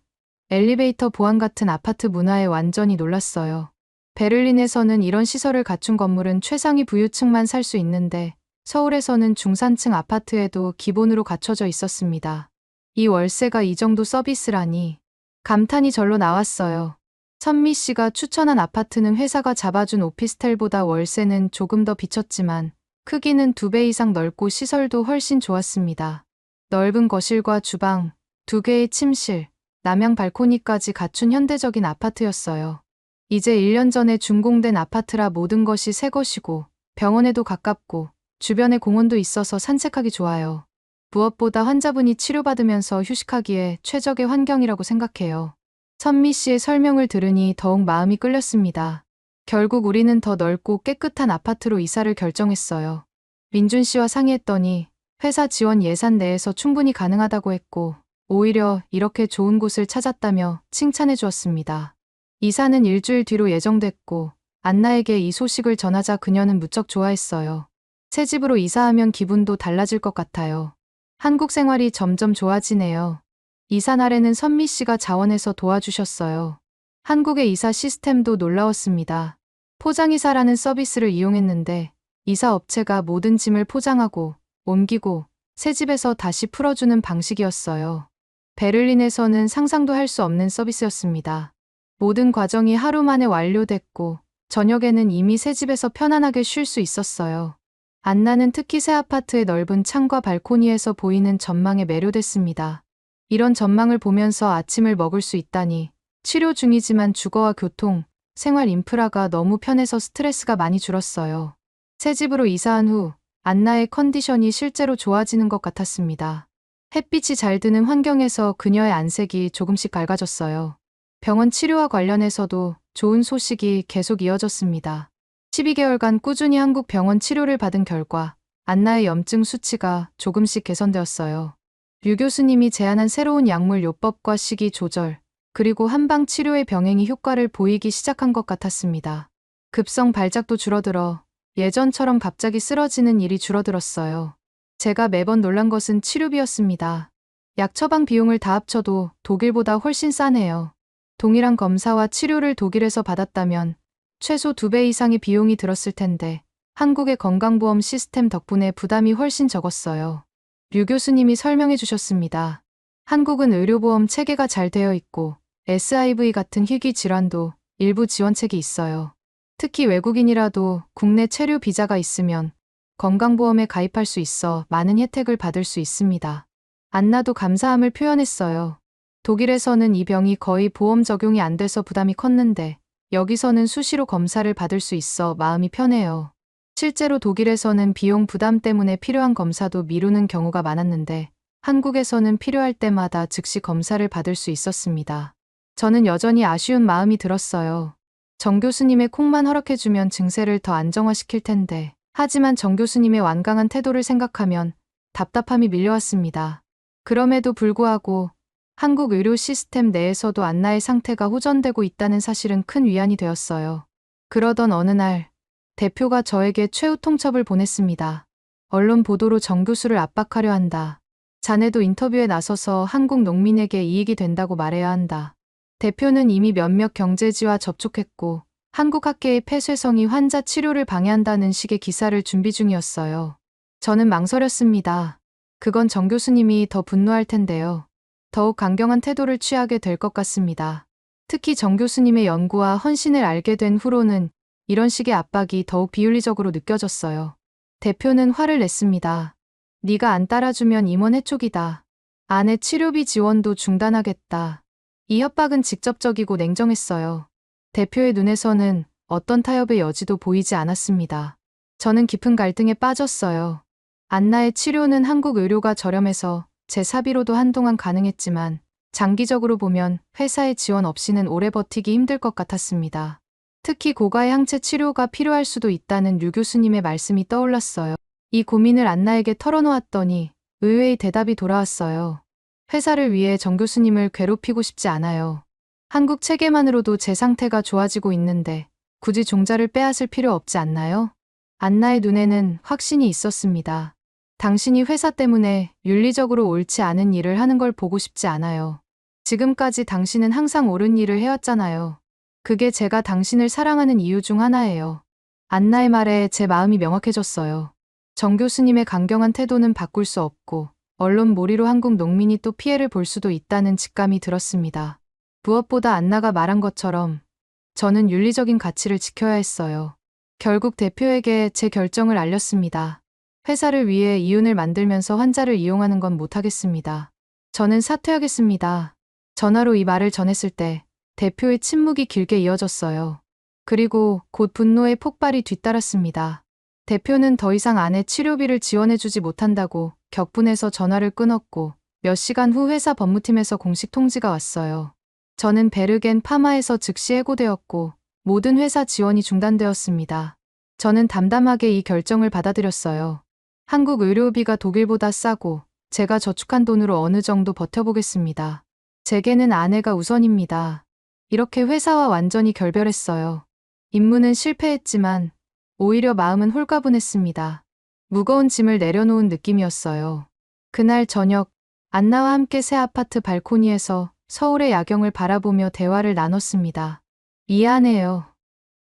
엘리베이터 보안 같은 아파트 문화에 완전히 놀랐어요. 베를린에서는 이런 시설을 갖춘 건물은 최상위 부유층만 살 수 있는데 서울에서는 중산층 아파트에도 기본으로 갖춰져 있었습니다. 이 월세가 이 정도 서비스라니 감탄이 절로 나왔어요. 선미 씨가 추천한 아파트는 회사가 잡아준 오피스텔보다 월세는 조금 더 비쳤지만 크기는 2배 이상 넓고 시설도 훨씬 좋았습니다. 넓은 거실과 주방, 2개의 침실, 남향 발코니까지 갖춘 현대적인 아파트였어요. 이제 1년 전에 준공된 아파트라 모든 것이 새 것이고 병원에도 가깝고 주변에 공원도 있어서 산책하기 좋아요. 무엇보다 환자분이 치료받으면서 휴식하기에 최적의 환경이라고 생각해요. 선미 씨의 설명을 들으니 더욱 마음이 끌렸습니다. 결국 우리는 더 넓고 깨끗한 아파트로 이사를 결정했어요. 민준 씨와 상의했더니 회사 지원 예산 내에서 충분히 가능하다고 했고 오히려 이렇게 좋은 곳을 찾았다며 칭찬해 주었습니다. 이사는 일주일 뒤로 예정됐고 안나에게 이 소식을 전하자 그녀는 무척 좋아했어요. 새 집으로 이사하면 기분도 달라질 것 같아요. 한국 생활이 점점 좋아지네요. 이사 날에는 선미 씨가 자원해서 도와주셨어요. 한국의 이사 시스템도 놀라웠습니다. 포장이사라는 서비스를 이용했는데 이사 업체가 모든 짐을 포장하고 옮기고 새 집에서 다시 풀어주는 방식이었어요. 베를린에서는 상상도 할 수 없는 서비스였습니다. 모든 과정이 하루 만에 완료됐고 저녁에는 이미 새 집에서 편안하게 쉴 수 있었어요. 안나는 특히 새 아파트의 넓은 창과 발코니에서 보이는 전망에 매료됐습니다. 이런 전망을 보면서 아침을 먹을 수 있다니 치료 중이지만 주거와 교통, 생활 인프라가 너무 편해서 스트레스가 많이 줄었어요. 새 집으로 이사한 후 안나의 컨디션이 실제로 좋아지는 것 같았습니다. 햇빛이 잘 드는 환경에서 그녀의 안색이 조금씩 밝아졌어요. 병원 치료와 관련해서도 좋은 소식이 계속 이어졌습니다. 12개월간 꾸준히 한국 병원 치료를 받은 결과 안나의 염증 수치가 조금씩 개선되었어요. 류 교수님이 제안한 새로운 약물 요법과 식이 조절, 그리고 한방 치료의 병행이 효과를 보이기 시작한 것 같았습니다. 급성 발작도 줄어들어 예전처럼 갑자기 쓰러지는 일이 줄어들었어요. 제가 매번 놀란 것은 치료비였습니다. 약 처방 비용을 다 합쳐도 독일보다 훨씬 싸네요. 동일한 검사와 치료를 독일에서 받았다면 최소 2배 이상의 비용이 들었을 텐데 한국의 건강보험 시스템 덕분에 부담이 훨씬 적었어요. 류 교수님이 설명해 주셨습니다. 한국은 의료보험 체계가 잘 되어 있고 SIV 같은 희귀 질환도 일부 지원책이 있어요. 특히 외국인이라도 국내 체류 비자가 있으면 건강보험에 가입할 수 있어 많은 혜택을 받을 수 있습니다. 안나도 감사함을 표현했어요. 독일에서는 이 병이 거의 보험 적용이 안 돼서 부담이 컸는데 여기서는 수시로 검사를 받을 수 있어 마음이 편해요. 실제로 독일에서는 비용 부담 때문에 필요한 검사도 미루는 경우가 많았는데 한국에서는 필요할 때마다 즉시 검사를 받을 수 있었습니다. 저는 여전히 아쉬운 마음이 들었어요. 정 교수님의 콩만 허락해주면 증세를 더 안정화시킬 텐데. 하지만 정 교수님의 완강한 태도를 생각하면 답답함이 밀려왔습니다. 그럼에도 불구하고 한국 의료 시스템 내에서도 안나의 상태가 호전되고 있다는 사실은 큰 위안이 되었어요. 그러던 어느 날 대표가 저에게 최후 통첩을 보냈습니다. 언론 보도로 정 교수를 압박하려 한다. 자네도 인터뷰에 나서서 한국 농민에게 이익이 된다고 말해야 한다. 대표는 이미 몇몇 경제지와 접촉했고 한국 학계의 폐쇄성이 환자 치료를 방해한다는 식의 기사를 준비 중이었어요. 저는 망설였습니다. 그건 정 교수님이 더 분노할 텐데요. 더욱 강경한 태도를 취하게 될 것 같습니다. 특히 정 교수님의 연구와 헌신을 알게 된 후로는 이런 식의 압박이 더욱 비윤리적으로 느껴졌어요. 대표는 화를 냈습니다. 네가 안 따라주면 임원 해촉이다. 아내 치료비 지원도 중단하겠다. 이 협박은 직접적이고 냉정했어요. 대표의 눈에서는 어떤 타협의 여지도 보이지 않았습니다. 저는 깊은 갈등에 빠졌어요. 안나의 치료는 한국 의료가 저렴해서 제 사비로도 한동안 가능했지만 장기적으로 보면 회사의 지원 없이는 오래 버티기 힘들 것 같았습니다. 특히 고가의 항체 치료가 필요할 수도 있다는 류 교수님의 말씀이 떠올랐어요. 이 고민을 안나에게 털어놓았더니 의외의 대답이 돌아왔어요. 회사를 위해 정 교수님을 괴롭히고 싶지 않아요. 한국 체계만으로도 제 상태가 좋아지고 있는데 굳이 종자를 빼앗을 필요 없지 않나요? 안나의 눈에는 확신이 있었습니다. 당신이 회사 때문에 윤리적으로 옳지 않은 일을 하는 걸 보고 싶지 않아요. 지금까지 당신은 항상 옳은 일을 해왔잖아요. 그게 제가 당신을 사랑하는 이유 중 하나예요. 안나의 말에 제 마음이 명확해졌어요. 정 교수님의 강경한 태도는 바꿀 수 없고 언론 몰이로 한국 농민이 또 피해를 볼 수도 있다는 직감이 들었습니다. 무엇보다 안나가 말한 것처럼 저는 윤리적인 가치를 지켜야 했어요. 결국 대표에게 제 결정을 알렸습니다. 회사를 위해 이윤을 만들면서 환자를 이용하는 건 못하겠습니다. 저는 사퇴하겠습니다. 전화로 이 말을 전했을 때 대표의 침묵이 길게 이어졌어요. 그리고 곧 분노의 폭발이 뒤따랐습니다. 대표는 더 이상 아내 치료비를 지원해주지 못한다고 격분해서 전화를 끊었고 몇 시간 후 회사 법무팀에서 공식 통지가 왔어요. 저는 베르겐 파마에서 즉시 해고되었고 모든 회사 지원이 중단되었습니다. 저는 담담하게 이 결정을 받아들였어요. 한국 의료비가 독일보다 싸고 제가 저축한 돈으로 어느 정도 버텨보겠습니다. 제게는 아내가 우선입니다. 이렇게 회사와 완전히 결별했어요. 임무는 실패했지만 오히려 마음은 홀가분했습니다. 무거운 짐을 내려놓은 느낌이었어요. 그날 저녁 안나와 함께 새 아파트 발코니에서 서울의 야경을 바라보며 대화를 나눴습니다. 미안해요.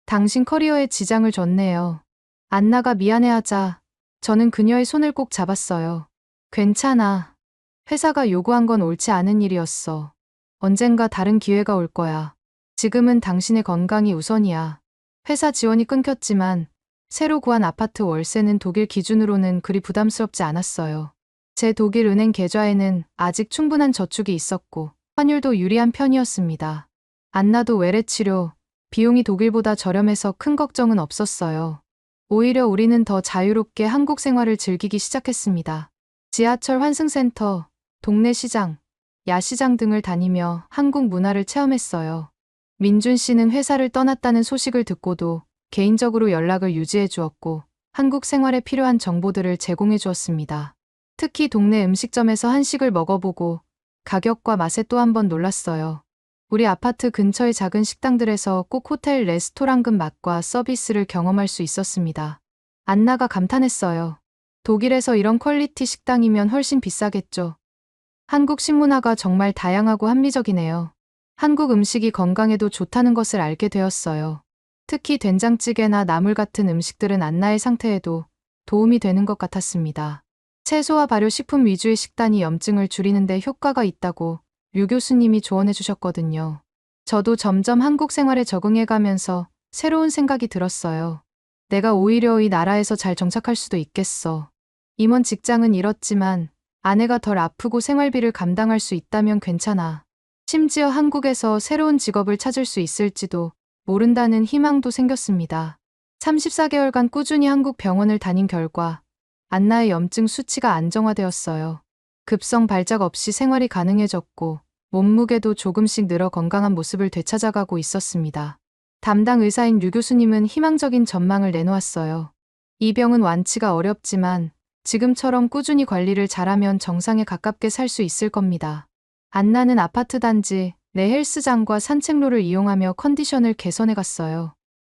당신 커리어에 지장을 줬네요. 안나가 미안해하자 저는 그녀의 손을 꼭 잡았어요. 괜찮아. 회사가 요구한 건 옳지 않은 일이었어. 언젠가 다른 기회가 올 거야. 지금은 당신의 건강이 우선이야. 회사 지원이 끊겼지만 새로 구한 아파트 월세는 독일 기준으로는 그리 부담스럽지 않았어요. 제 독일 은행 계좌에는 아직 충분한 저축이 있었고 환율도 유리한 편이었습니다. 안나도 외래 치료, 비용이 독일보다 저렴해서 큰 걱정은 없었어요. 오히려 우리는 더 자유롭게 한국 생활을 즐기기 시작했습니다. 지하철 환승센터, 동네 시장, 야시장 등을 다니며 한국 문화를 체험했어요. 민준 씨는 회사를 떠났다는 소식을 듣고도 개인적으로 연락을 유지해 주었고 한국 생활에 필요한 정보들을 제공해 주었습니다. 특히 동네 음식점에서 한식을 먹어보고 가격과 맛에 또 한 번 놀랐어요. 우리 아파트 근처의 작은 식당들에서 꼭 호텔 레스토랑급 맛과 서비스를 경험할 수 있었습니다. 안나가 감탄했어요. 독일에서 이런 퀄리티 식당이면 훨씬 비싸겠죠. 한국 식문화가 정말 다양하고 합리적이네요. 한국 음식이 건강에도 좋다는 것을 알게 되었어요. 특히 된장찌개나 나물 같은 음식들은 안나의 상태에도 도움이 되는 것 같았습니다. 채소와 발효식품 위주의 식단이 염증을 줄이는 데 효과가 있다고 류 교수님이 조언해 주셨거든요. 저도 점점 한국 생활에 적응해가면서 새로운 생각이 들었어요. 내가 오히려 이 나라에서 잘 정착할 수도 있겠어. 임원 직장은 잃었지만 아내가 덜 아프고 생활비를 감당할 수 있다면 괜찮아. 심지어 한국에서 새로운 직업을 찾을 수 있을지도 모른다는 희망도 생겼습니다. 34개월간 꾸준히 한국 병원을 다닌 결과 안나의 염증 수치가 안정화되었어요. 급성 발작 없이 생활이 가능해졌고 몸무게도 조금씩 늘어 건강한 모습을 되찾아가고 있었습니다. 담당 의사인 류 교수님은 희망적인 전망을 내놓았어요. 이 병은 완치가 어렵지만 지금처럼 꾸준히 관리를 잘하면 정상에 가깝게 살 수 있을 겁니다. 안나는 아파트 단지 내 헬스장과 산책로를 이용하며 컨디션을 개선해 갔어요.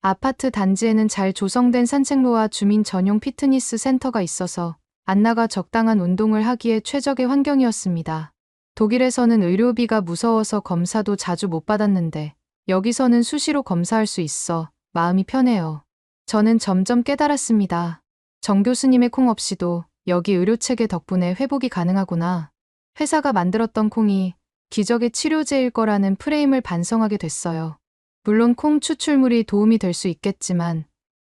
아파트 단지에는 잘 조성된 산책로와 주민 전용 피트니스 센터가 있어서 안나가 적당한 운동을 하기에 최적의 환경이었습니다. 독일에서는 의료비가 무서워서 검사도 자주 못 받았는데 여기서는 수시로 검사할 수 있어 마음이 편해요. 저는 점점 깨달았습니다. 정 교수님의 콩 없이도 여기 의료체계 덕분에 회복이 가능하구나. 회사가 만들었던 콩이 기적의 치료제일 거라는 프레임을 반성하게 됐어요. 물론 콩 추출물이 도움이 될 수 있겠지만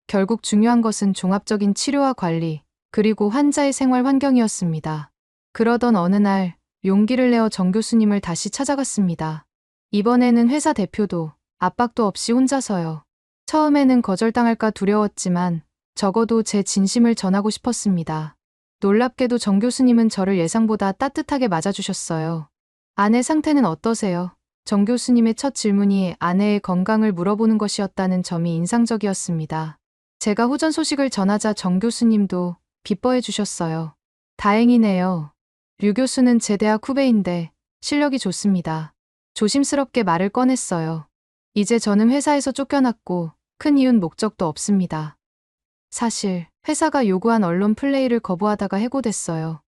결국 중요한 것은 종합적인 치료와 관리, 그리고 환자의 생활 환경이었습니다. 그러던 어느 날 용기를 내어 정 교수님을 다시 찾아갔습니다. 이번에는 회사 대표도 압박도 없이 혼자서요. 처음에는 거절당할까 두려웠지만 적어도 제 진심을 전하고 싶었습니다. 놀랍게도 정 교수님은 저를 예상보다 따뜻하게 맞아주셨어요. 아내 상태는 어떠세요? 정 교수님의 첫 질문이 아내의 건강을 물어보는 것이었다는 점이 인상적이었습니다. 제가 호전 소식을 전하자 정 교수님도 기뻐해 주셨어요. 다행이네요. 류 교수는 제 대학 후배인데 실력이 좋습니다. 조심스럽게 말을 꺼냈어요. 이제 저는 회사에서 쫓겨났고 큰 이윤 목적도 없습니다. 사실 회사가 요구한 언론 플레이를 거부하다가 해고됐어요.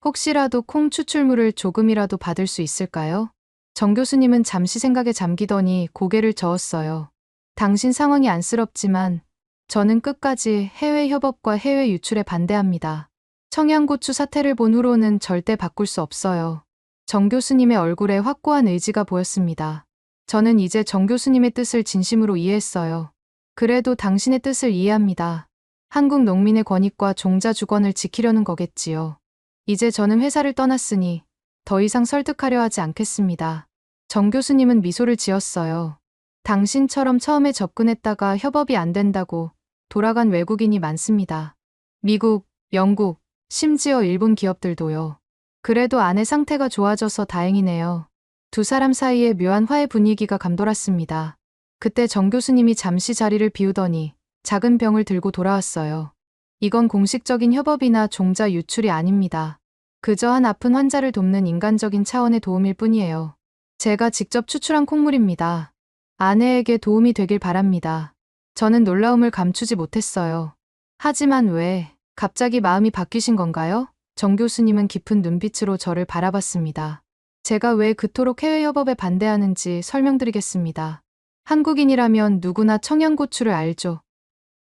혹시라도 콩 추출물을 조금이라도 받을 수 있을까요? 정 교수님은 잠시 생각에 잠기더니 고개를 저었어요. 당신 상황이 안쓰럽지만 저는 끝까지 해외 협업과 해외 유출에 반대합니다. 청양고추 사태를 본 후로는 절대 바꿀 수 없어요. 정 교수님의 얼굴에 확고한 의지가 보였습니다. 저는 이제 정 교수님의 뜻을 진심으로 이해했어요. 그래도 당신의 뜻을 이해합니다. 한국 농민의 권익과 종자 주권을 지키려는 거겠지요. 이제 저는 회사를 떠났으니 더 이상 설득하려 하지 않겠습니다. 정 교수님은 미소를 지었어요. 당신처럼 처음에 접근했다가 협업이 안 된다고 돌아간 외국인이 많습니다. 미국, 영국, 심지어 일본 기업들도요. 그래도 아내 상태가 좋아져서 다행이네요. 두 사람 사이에 묘한 화해 분위기가 감돌았습니다. 그때 정 교수님이 잠시 자리를 비우더니 작은 병을 들고 돌아왔어요. 이건 공식적인 협업이나 종자 유출이 아닙니다. 그저 한 아픈 환자를 돕는 인간적인 차원의 도움일 뿐이에요. 제가 직접 추출한 콩물입니다. 아내에게 도움이 되길 바랍니다. 저는 놀라움을 감추지 못했어요. 하지만 왜 갑자기 마음이 바뀌신 건가요? 정 교수님은 깊은 눈빛으로 저를 바라봤습니다. 제가 왜 그토록 해외 협업에 반대하는지 설명드리겠습니다. 한국인이라면 누구나 청양고추를 알죠.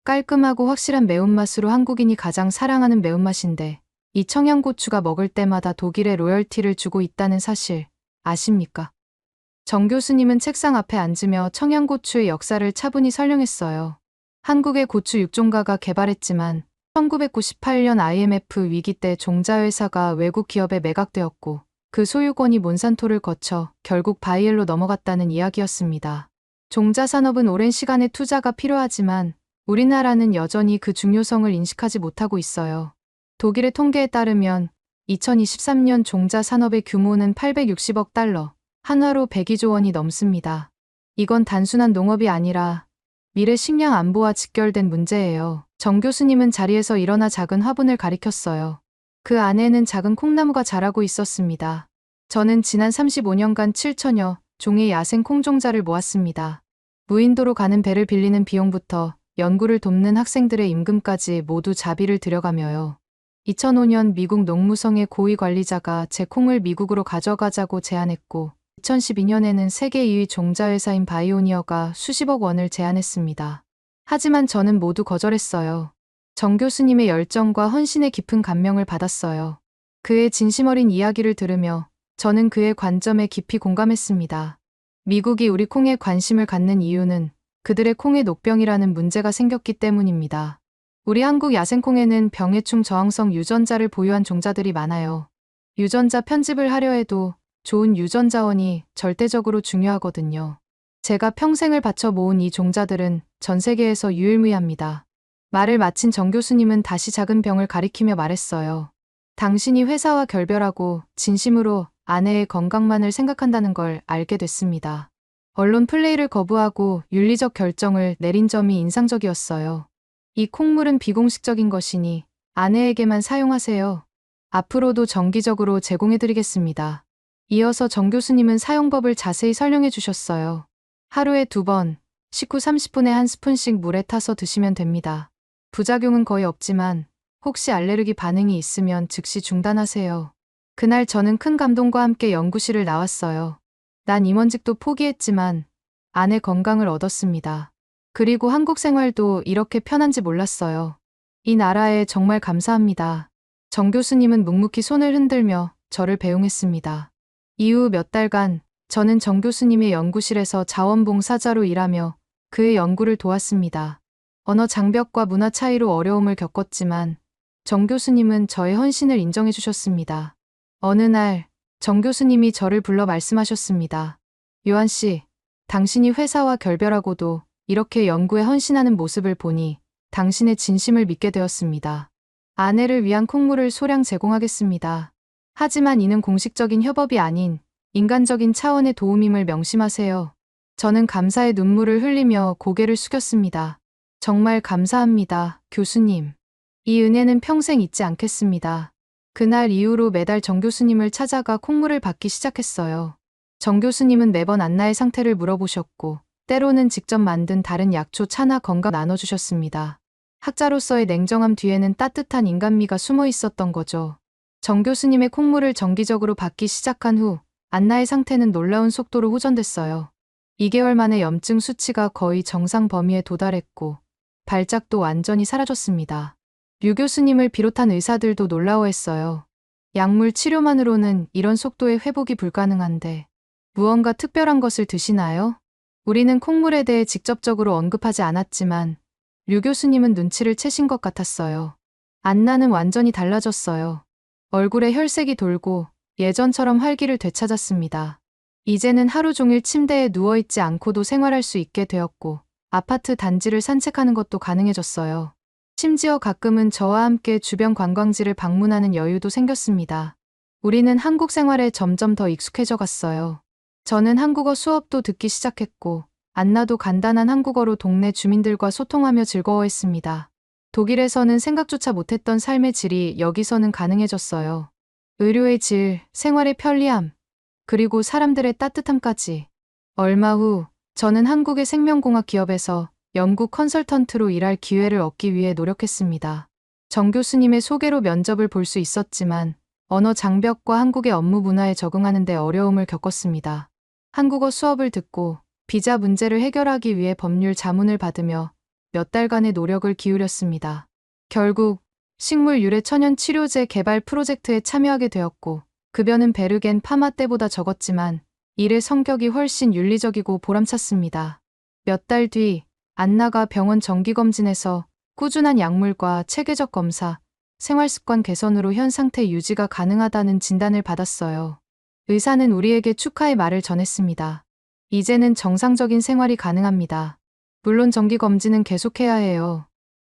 깔끔하고 확실한 매운맛으로 한국인이 가장 사랑하는 매운맛인데 이 청양고추가 먹을 때마다 독일에 로열티를 주고 있다는 사실 아십니까? 정 교수님은 책상 앞에 앉으며 청양고추의 역사를 차분히 설명했어요. 한국의 고추 육종가가 개발했지만 1998년 IMF 위기 때 종자회사가 외국 기업에 매각되었고 그 소유권이 몬산토를 거쳐 결국 바이엘로 넘어갔다는 이야기였습니다. 종자 산업은 오랜 시간의 투자가 필요하지만 우리나라는 여전히 그 중요성을 인식하지 못하고 있어요. 독일의 통계에 따르면 2023년 종자 산업의 규모는 860억 달러, 한화로 102조 원이 넘습니다. 이건 단순한 농업이 아니라 미래 식량 안보와 직결된 문제예요. 정 교수님은 자리에서 일어나 작은 화분을 가리켰어요. 그 안에는 작은 콩나무가 자라고 있었습니다. 저는 지난 35년간 7천여 종의 야생 콩종자를 모았습니다. 무인도로 가는 배를 빌리는 비용부터 연구를 돕는 학생들의 임금까지 모두 자비를 들여가며요. 2005년 미국 농무성의 고위 관리자가 제 콩을 미국으로 가져가자고 제안했고 2012년에는 세계 2위 종자회사인 바이오니어가 수십억 원을 제안했습니다. 하지만 저는 모두 거절했어요. 정 교수님의 열정과 헌신에 깊은 감명을 받았어요. 그의 진심 어린 이야기를 들으며 저는 그의 관점에 깊이 공감했습니다. 미국이 우리 콩에 관심을 갖는 이유는 그들의 콩에 녹병이라는 문제가 생겼기 때문입니다. 우리 한국 야생콩에는 병해충 저항성 유전자를 보유한 종자들이 많아요. 유전자 편집을 하려 해도 좋은 유전자원이 절대적으로 중요하거든요. 제가 평생을 바쳐 모은 이 종자들은 전 세계에서 유일무이합니다. 말을 마친 정 교수님은 다시 작은 병을 가리키며 말했어요. 당신이 회사와 결별하고 진심으로 아내의 건강만을 생각한다는 걸 알게 됐습니다. 언론 플레이를 거부하고 윤리적 결정을 내린 점이 인상적이었어요. 이 콩물은 비공식적인 것이니 아내에게만 사용하세요. 앞으로도 정기적으로 제공해드리겠습니다. 이어서 정 교수님은 사용법을 자세히 설명해 주셨어요. 하루에 2번, 식후 30분에 한 스푼씩 물에 타서 드시면 됩니다. 부작용은 거의 없지만 혹시 알레르기 반응이 있으면 즉시 중단하세요. 그날 저는 큰 감동과 함께 연구실을 나왔어요. 난 임원직도 포기했지만 아내 건강을 얻었습니다. 그리고 한국 생활도 이렇게 편한지 몰랐어요. 이 나라에 정말 감사합니다. 정 교수님은 묵묵히 손을 흔들며 저를 배웅했습니다. 이후 몇 달간 저는 정 교수님의 연구실에서 자원봉사자로 일하며 그의 연구를 도왔습니다. 언어 장벽과 문화 차이로 어려움을 겪었지만 정 교수님은 저의 헌신을 인정해 주셨습니다. 어느 날 정 교수님이 저를 불러 말씀하셨습니다. 요한 씨, 당신이 회사와 결별하고도 이렇게 연구에 헌신하는 모습을 보니 당신의 진심을 믿게 되었습니다. 아내를 위한 콩물을 소량 제공하겠습니다. 하지만 이는 공식적인 협업이 아닌 인간적인 차원의 도움임을 명심하세요. 저는 감사의 눈물을 흘리며 고개를 숙였습니다. 정말 감사합니다, 교수님. 이 은혜는 평생 잊지 않겠습니다. 그날 이후로 매달 정 교수님을 찾아가 콩물을 받기 시작했어요. 정 교수님은 매번 안나의 상태를 물어보셨고 때로는 직접 만든 다른 약초 차나 건강 나눠주셨습니다. 학자로서의 냉정함 뒤에는 따뜻한 인간미가 숨어 있었던 거죠. 정 교수님의 콩물을 정기적으로 받기 시작한 후 안나의 상태는 놀라운 속도로 호전됐어요. 2개월 만에 염증 수치가 거의 정상 범위에 도달했고 발작도 완전히 사라졌습니다. 류 교수님을 비롯한 의사들도 놀라워했어요. 약물 치료만으로는 이런 속도의 회복이 불가능한데 무언가 특별한 것을 드시나요? 우리는 콩물에 대해 직접적으로 언급하지 않았지만 류 교수님은 눈치를 채신 것 같았어요. 안나는 완전히 달라졌어요. 얼굴에 혈색이 돌고 예전처럼 활기를 되찾았습니다. 이제는 하루 종일 침대에 누워있지 않고도 생활할 수 있게 되었고 아파트 단지를 산책하는 것도 가능해졌어요. 심지어 가끔은 저와 함께 주변 관광지를 방문하는 여유도 생겼습니다. 우리는 한국 생활에 점점 더 익숙해져 갔어요. 저는 한국어 수업도 듣기 시작했고 안나도 간단한 한국어로 동네 주민들과 소통하며 즐거워했습니다. 독일에서는 생각조차 못했던 삶의 질이 여기서는 가능해졌어요. 의료의 질, 생활의 편리함, 그리고 사람들의 따뜻함까지. 얼마 후 저는 한국의 생명공학 기업에서 연구 컨설턴트로 일할 기회를 얻기 위해 노력했습니다. 정 교수님의 소개로 면접을 볼 수 있었지만 언어 장벽과 한국의 업무 문화에 적응하는 데 어려움을 겪었습니다. 한국어 수업을 듣고 비자 문제를 해결하기 위해 법률 자문을 받으며 몇 달간의 노력을 기울였습니다. 결국 식물 유래 천연 치료제 개발 프로젝트에 참여하게 되었고 급여는 베르겐 파마 때보다 적었지만 일의 성격이 훨씬 윤리적이고 보람찼습니다. 몇 달 뒤 안나가 병원 정기검진에서 꾸준한 약물과 체계적 검사, 생활습관 개선으로 현 상태 유지가 가능하다는 진단을 받았어요. 의사는 우리에게 축하의 말을 전했습니다. 이제는 정상적인 생활이 가능합니다. 물론 정기검진은 계속해야 해요.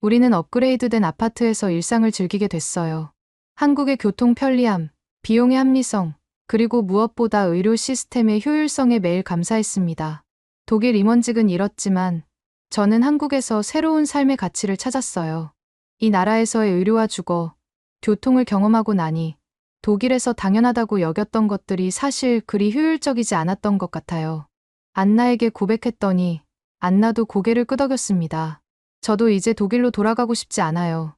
우리는 업그레이드된 아파트에서 일상을 즐기게 됐어요. 한국의 교통 편리함, 비용의 합리성, 그리고 무엇보다 의료 시스템의 효율성에 매일 감사했습니다. 독일 임원직은 잃었지만 저는 한국에서 새로운 삶의 가치를 찾았어요. 이 나라에서의 의료와 주거, 교통을 경험하고 나니 독일에서 당연하다고 여겼던 것들이 사실 그리 효율적이지 않았던 것 같아요. 안나에게 고백했더니 안나도 고개를 끄덕였습니다. 저도 이제 독일로 돌아가고 싶지 않아요.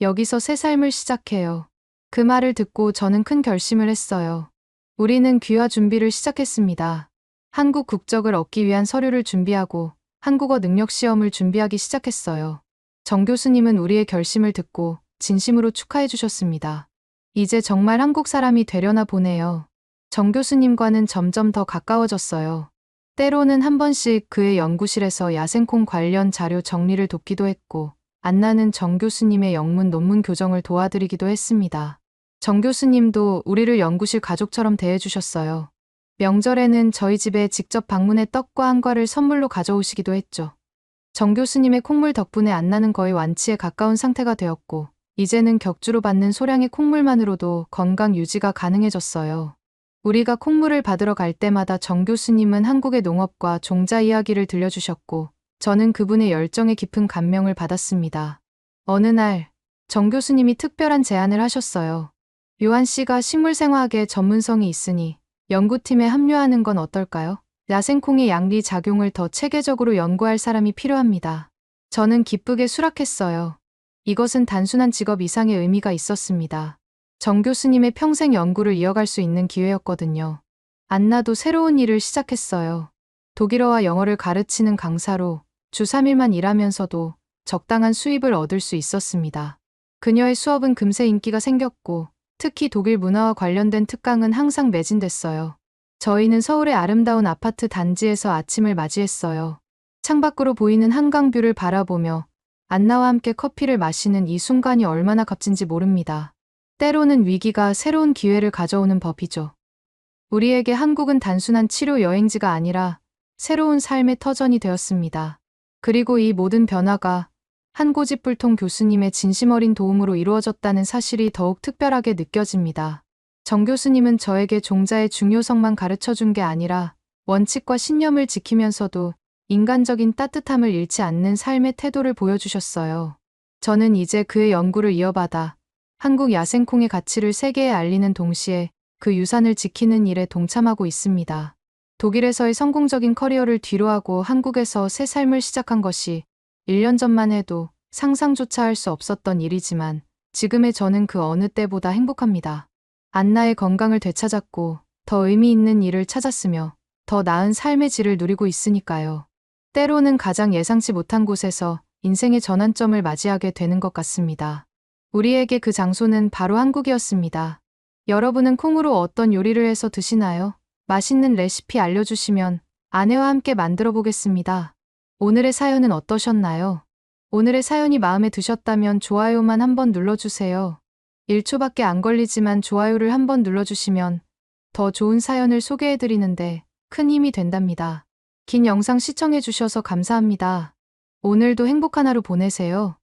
여기서 새 삶을 시작해요. 그 말을 듣고 저는 큰 결심을 했어요. 우리는 귀화 준비를 시작했습니다. 한국 국적을 얻기 위한 서류를 준비하고 한국어 능력 시험을 준비하기 시작했어요. 정 교수님은 우리의 결심을 듣고 진심으로 축하해 주셨습니다. 이제 정말 한국 사람이 되려나 보네요. 정 교수님과는 점점 더 가까워졌어요. 때로는 한 번씩 그의 연구실에서 야생콩 관련 자료 정리를 돕기도 했고 안나는 정 교수님의 영문 논문 교정을 도와드리기도 했습니다. 정 교수님도 우리를 연구실 가족처럼 대해주셨어요. 명절에는 저희 집에 직접 방문해 떡과 한과를 선물로 가져오시기도 했죠. 정 교수님의 콩물 덕분에 안나는 거의 완치에 가까운 상태가 되었고, 이제는 격주로 받는 소량의 콩물만으로도 건강 유지가 가능해졌어요. 우리가 콩물을 받으러 갈 때마다 정 교수님은 한국의 농업과 종자 이야기를 들려주셨고, 저는 그분의 열정에 깊은 감명을 받았습니다. 어느 날, 정 교수님이 특별한 제안을 하셨어요. 요한 씨가 식물생화학에 전문성이 있으니 연구팀에 합류하는 건 어떨까요? 야생콩의 양리 작용을 더 체계적으로 연구할 사람이 필요합니다. 저는 기쁘게 수락했어요. 이것은 단순한 직업 이상의 의미가 있었습니다. 정 교수님의 평생 연구를 이어갈 수 있는 기회였거든요. 안나도 새로운 일을 시작했어요. 독일어와 영어를 가르치는 강사로 주 3일만 일하면서도 적당한 수입을 얻을 수 있었습니다. 그녀의 수업은 금세 인기가 생겼고, 특히 독일 문화와 관련된 특강은 항상 매진됐어요. 저희는 서울의 아름다운 아파트 단지에서 아침을 맞이했어요. 창밖으로 보이는 한강뷰를 바라보며 안나와 함께 커피를 마시는 이 순간이 얼마나 값진지 모릅니다. 때로는 위기가 새로운 기회를 가져오는 법이죠. 우리에게 한국은 단순한 치료 여행지가 아니라 새로운 삶의 터전이 되었습니다. 그리고 이 모든 변화가 한 고집불통 교수님의 진심 어린 도움으로 이루어졌다는 사실이 더욱 특별하게 느껴집니다. 정 교수님은 저에게 종자의 중요성만 가르쳐 준 게 아니라 원칙과 신념을 지키면서도 인간적인 따뜻함을 잃지 않는 삶의 태도를 보여주셨어요. 저는 이제 그의 연구를 이어받아 한국 야생콩의 가치를 세계에 알리는 동시에 그 유산을 지키는 일에 동참하고 있습니다. 독일에서의 성공적인 커리어를 뒤로하고 한국에서 새 삶을 시작한 것이 1년 전만 해도 상상조차 할 수 없었던 일이지만 지금의 저는 그 어느 때보다 행복합니다. 안나의 건강을 되찾았고 더 의미 있는 일을 찾았으며 더 나은 삶의 질을 누리고 있으니까요. 때로는 가장 예상치 못한 곳에서 인생의 전환점을 맞이하게 되는 것 같습니다. 우리에게 그 장소는 바로 한국이었습니다. 여러분은 콩으로 어떤 요리를 해서 드시나요? 맛있는 레시피 알려주시면 아내와 함께 만들어 보겠습니다. 오늘의 사연은 어떠셨나요? 오늘의 사연이 마음에 드셨다면 좋아요만 한번 눌러주세요. 1초밖에 안 걸리지만 좋아요를 한번 눌러주시면 더 좋은 사연을 소개해드리는데 큰 힘이 된답니다. 긴 영상 시청해주셔서 감사합니다. 오늘도 행복한 하루 보내세요.